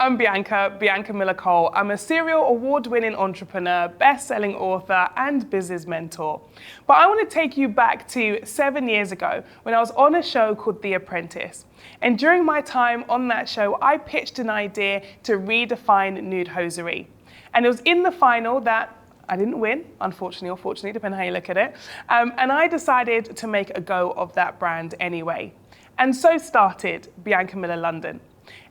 I'm Bianca Miller-Cole. I'm a serial award-winning entrepreneur, best-selling author, and business mentor. But I want to take you back to 7 years ago when I was on a show called The Apprentice. And during my time on that show, I pitched an idea to redefine nude hosiery. And it was in the final that I didn't win, unfortunately or fortunately, depending on how you look at it. And I decided to make a go of that brand anyway. And so started Bianca Miller London,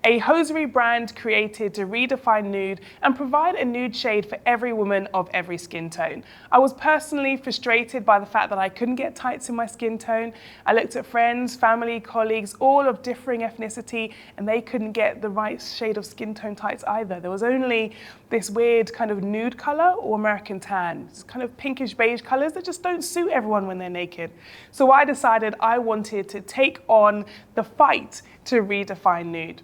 a hosiery brand created to redefine nude and provide a nude shade for every woman of every skin tone. I was personally frustrated by the fact that I couldn't get tights in my skin tone. I looked at friends, family, colleagues, all of differing ethnicity, and they couldn't get the right shade of skin tone tights either. There was only this weird kind of nude color or American tan. It's kind of pinkish beige colors that just don't suit everyone when they're naked. So I decided I wanted to take on the fight to redefine nude.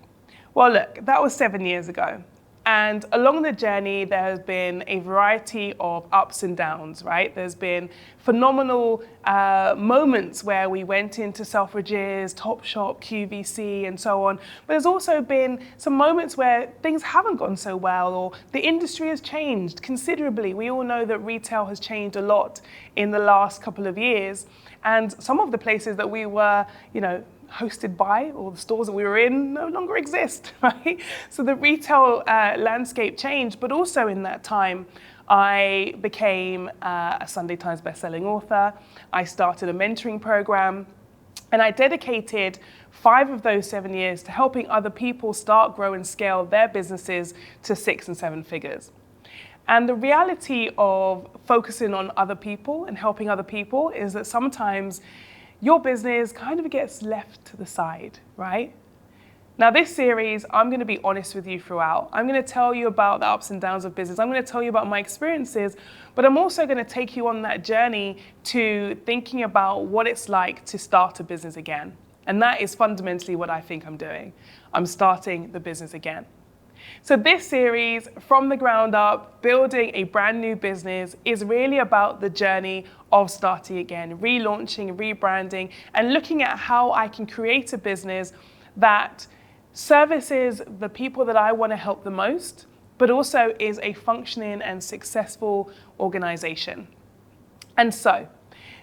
Well, look, that was 7 years ago. And along the journey, there has been a variety of ups and downs, right? There's been phenomenal moments where we went into Selfridges, Topshop, QVC, and so on. But there's also been some moments where things haven't gone so well, or the industry has changed considerably. We all know that retail has changed a lot in the last couple of years. And some of the places that we were, hosted by, or the stores that we were in, no longer exist, right? So the retail landscape changed, but also in that time, I became a Sunday Times bestselling author. I started a mentoring program, and I dedicated 5 of those 7 years to helping other people start, grow, and scale their businesses to 6 and 7 figures. And the reality of focusing on other people and helping other people is that sometimes your business kind of gets left to the side, right? Now this series, I'm going to be honest with you throughout. I'm going to tell you about the ups and downs of business. I'm going to tell you about my experiences, but I'm also going to take you on that journey to thinking about what it's like to start a business again. And that is fundamentally what I think I'm doing. I'm starting the business again. So this series, From the Ground Up, Building a Brand New Business, is really about the journey of starting again, relaunching, rebranding, and looking at how I can create a business that services the people that I want to help the most, but also is a functioning and successful organization. And so,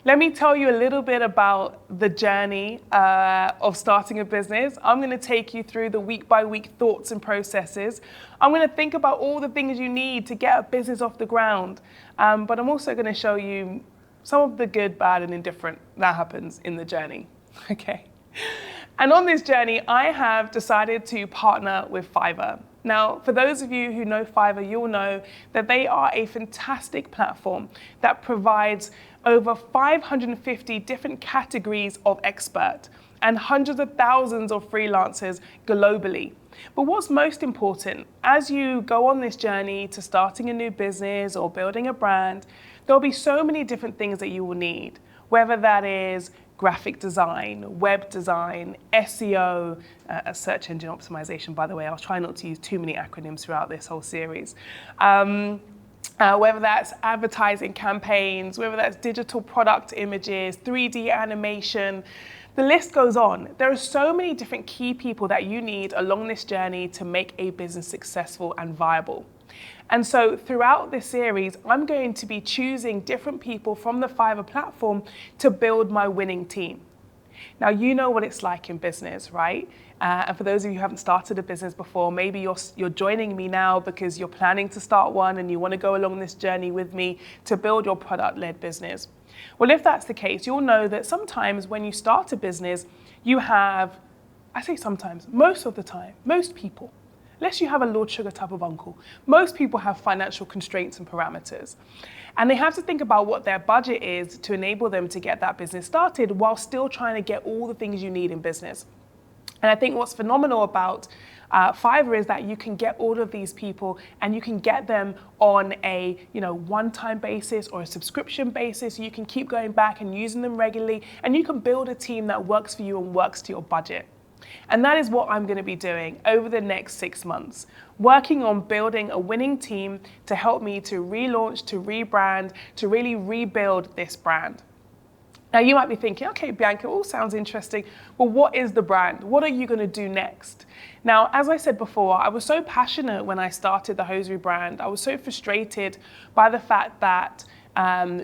let me tell you a little bit about the journey of starting a business. I'm going to take you through the week-by-week thoughts and processes. I'm going to think about all the things you need to get a business off the ground. But I'm also going to show you some of the good, bad, and indifferent that happens in the journey. Okay. And on this journey, I have decided to partner with Fiverr. Now, for those of you who know Fiverr, you'll know that they are a fantastic platform that provides over 550 different categories of expert and hundreds of thousands of freelancers globally. But what's most important, as you go on this journey to starting a new business or building a brand, there'll be so many different things that you will need, whether that is graphic design, web design, SEO, search engine optimization, by the way. I'll try not to use too many acronyms throughout this whole series. Whether that's advertising campaigns, whether that's digital product images, 3D animation, the list goes on. There are so many different key people that you need along this journey to make a business successful and viable. And so throughout this series, I'm going to be choosing different people from the Fiverr platform to build my winning team. Now, you know what it's like in business, right? And for those of you who haven't started a business before, maybe you're joining me now because you're planning to start one and you want to go along this journey with me to build your product-led business. Well, if that's the case, you'll know that sometimes when you start a business, you have, I say sometimes, most of the time, most people, unless you have a Lord Sugar type of uncle, most people have financial constraints and parameters. And they have to think about what their budget is to enable them to get that business started while still trying to get all the things you need in business. And I think what's phenomenal about Fiverr is that you can get all of these people and you can get them on a one-time basis or a subscription basis. You can keep going back and using them regularly, and you can build a team that works for you and works to your budget. And that is what I'm going to be doing over the next 6 months, working on building a winning team to help me to relaunch, to rebrand, to really rebuild this brand. Now you might be thinking, okay, Bianca, all sounds interesting. Well, what is the brand? What are you going to do next? Now, as I said before, I was so passionate when I started the hosiery brand. I was so frustrated by the fact that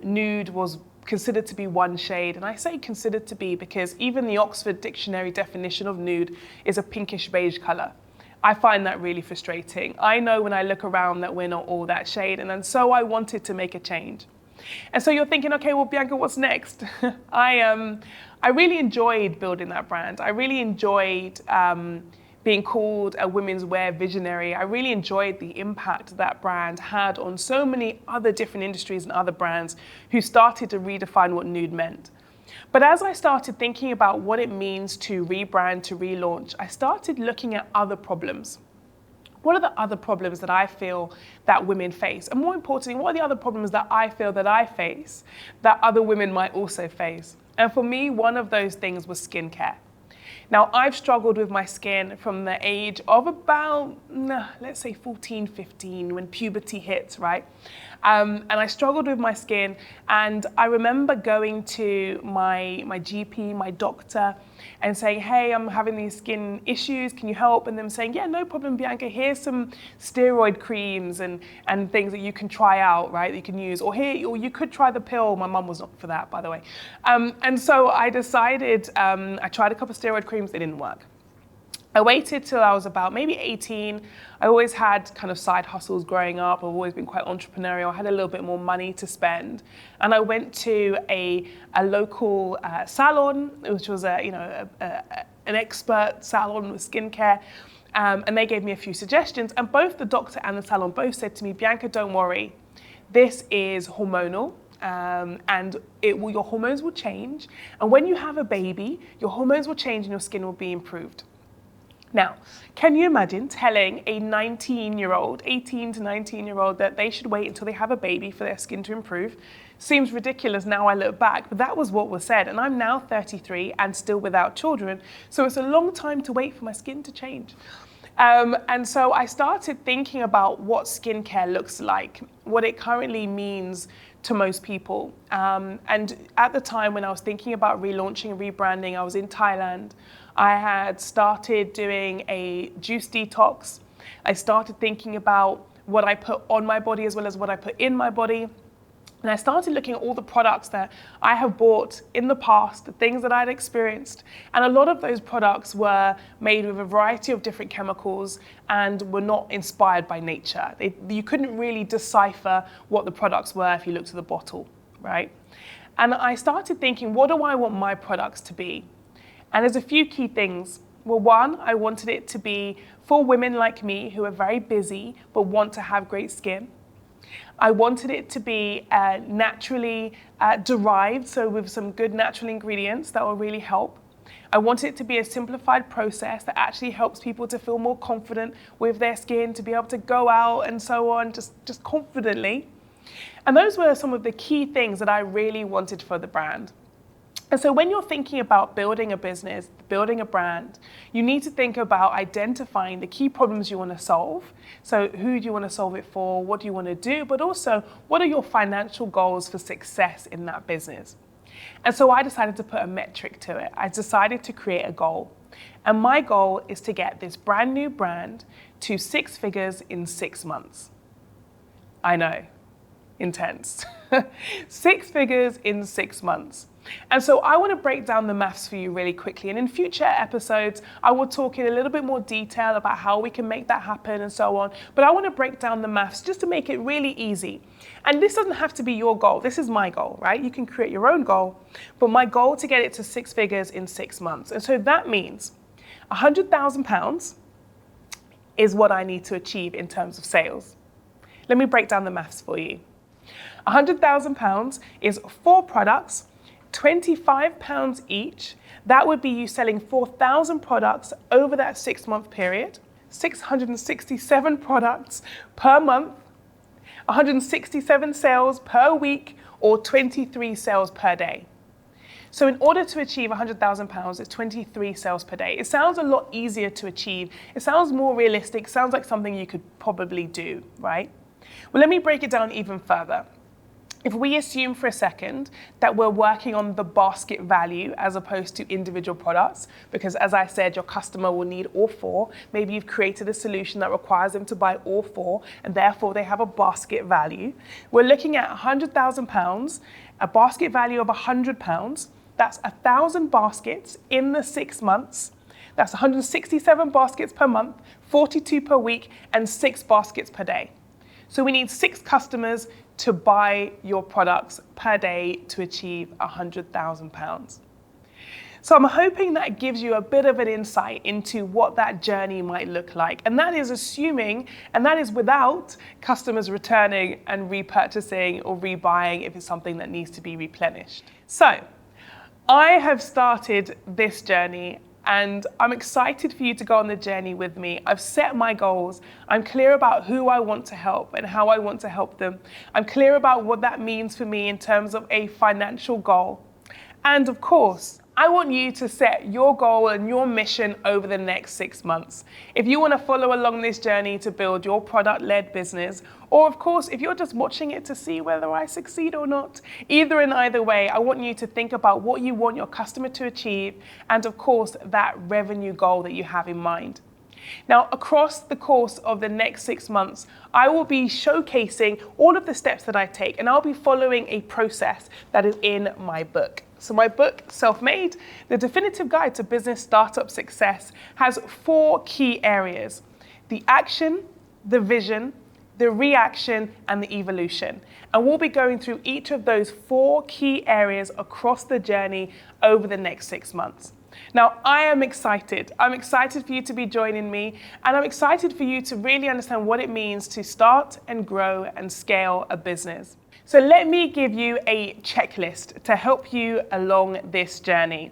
nude was considered to be one shade. And I say considered to be because even the Oxford Dictionary definition of nude is a pinkish beige color. I find that really frustrating. I know when I look around that we're not all that shade, and so I wanted to make a change. And so you're thinking, okay, well, Bianca, what's next? I really enjoyed building that brand. I really enjoyed being called a women's wear visionary. I really enjoyed the impact that brand had on so many other different industries and other brands who started to redefine what nude meant. But as I started thinking about what it means to rebrand, to relaunch, I started looking at other problems. What are the other problems that I feel that women face? And more importantly, what are the other problems that I feel that I face that other women might also face? And for me, one of those things was skincare. Now, I've struggled with my skin from the age of about, let's say 14, 15, when puberty hits, right? And I struggled with my skin, and I remember going to my GP, my doctor, and saying, hey, I'm having these skin issues, can you help? And them saying, yeah, no problem, Bianca, here's some steroid creams and things that you can try out, right, that you can use. Or you could try the pill. My mum was not for that, by the way. And so I decided, I tried a couple of steroid creams, they didn't work. I waited till I was about maybe 18. I always had kind of side hustles growing up. I've always been quite entrepreneurial. I had a little bit more money to spend. And I went to a local salon, which was an expert salon with skincare. And they gave me a few suggestions. And both the doctor and the salon both said to me, Bianca, don't worry. This is hormonal. And your hormones will change. And when you have a baby, your hormones will change and your skin will be improved. Now, can you imagine telling a 19-year-old, 18 to 19-year-old that they should wait until they have a baby for their skin to improve? Seems ridiculous now I look back, but that was what was said. And I'm now 33 and still without children. So it's a long time to wait for my skin to change. And so I started thinking about what skincare looks like, what it currently means to most people. And at the time when I was thinking about relaunching and rebranding, I was in Thailand. I had started doing a juice detox. I started thinking about what I put on my body as well as what I put in my body. And I started looking at all the products that I have bought in the past, the things that I'd experienced. And a lot of those products were made with a variety of different chemicals and were not inspired by nature. You couldn't really decipher what the products were if you looked at the bottle, right? And I started thinking, what do I want my products to be? And there's a few key things. Well, one, I wanted it to be for women like me who are very busy but want to have great skin. I wanted it to be naturally derived, so with some good natural ingredients that will really help. I wanted it to be a simplified process that actually helps people to feel more confident with their skin, to be able to go out and so on, just confidently. And those were some of the key things that I really wanted for the brand. And so when you're thinking about building a business, building a brand, you need to think about identifying the key problems you want to solve. So who do you want to solve it for? What do you want to do? But also, what are your financial goals for success in that business? And so I decided to put a metric to it. I decided to create a goal. And my goal is to get this brand new brand to 6 figures in 6 months. I know, intense. 6 figures in 6 months. And so I want to break down the maths for you really quickly. And in future episodes, I will talk in a little bit more detail about how we can make that happen and so on. But I want to break down the maths just to make it really easy. And this doesn't have to be your goal. This is my goal, right? You can create your own goal. But my goal to get it to 6 figures in 6 months. And so that means £100,000 is what I need to achieve in terms of sales. Let me break down the maths for you. £100,000 is 4 products, £25 each. That would be you selling 4,000 products over that 6-month period, 667 products per month, 167 sales per week, or 23 sales per day. So in order to achieve £100,000, it's 23 sales per day. It sounds a lot easier to achieve. It sounds more realistic. It sounds like something you could probably do, right? Well, let me break it down even further. If we assume for a second that we're working on the basket value as opposed to individual products, because as I said, your customer will need all four, maybe you've created a solution that requires them to buy all four, and therefore they have a basket value. We're looking at £100,000, a basket value of £100. That's 1,000 baskets in the 6 months. That's 167 baskets per month, 42 per week, and 6 baskets per day. So we need 6 customers to buy your products per day to achieve £100,000. So I'm hoping that gives you a bit of an insight into what that journey might look like. And that is assuming, and that is without customers returning and repurchasing or rebuying if it's something that needs to be replenished. So I have started this journey, and I'm excited for you to go on the journey with me. I've set my goals. I'm clear about who I want to help and how I want to help them. I'm clear about what that means for me in terms of a financial goal. And of course, I want you to set your goal and your mission over the next 6 months. If you want to follow along this journey to build your product-led business, or of course, if you're just watching it to see whether I succeed or not, either way, I want you to think about what you want your customer to achieve, and of course, that revenue goal that you have in mind. Now, across the course of the next 6 months, I will be showcasing all of the steps that I take, and I'll be following a process that is in my book. So my book, Self-Made, The Definitive Guide to Business Startup Success, has 4 key areas: the action, the vision, the reaction, and the evolution. And we'll be going through each of those 4 key areas across the journey over the next 6 months. Now, I am excited. I'm excited for you to be joining me, and I'm excited for you to really understand what it means to start and grow and scale a business. So let me give you a checklist to help you along this journey.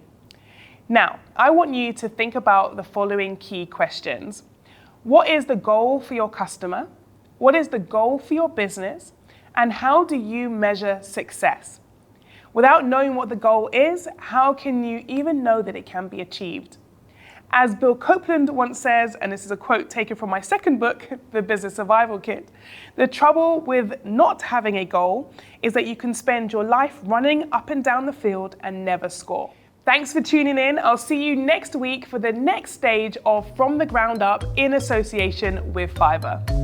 Now, I want you to think about the following key questions. What is the goal for your customer? What is the goal for your business? And how do you measure success? Without knowing what the goal is, how can you even know that it can be achieved? As Bill Copeland once says, and this is a quote taken from my second book, The Business Survival Kit, the trouble with not having a goal is that you can spend your life running up and down the field and never score. Thanks for tuning in. I'll see you next week for the next stage of From the Ground Up in association with Fiverr.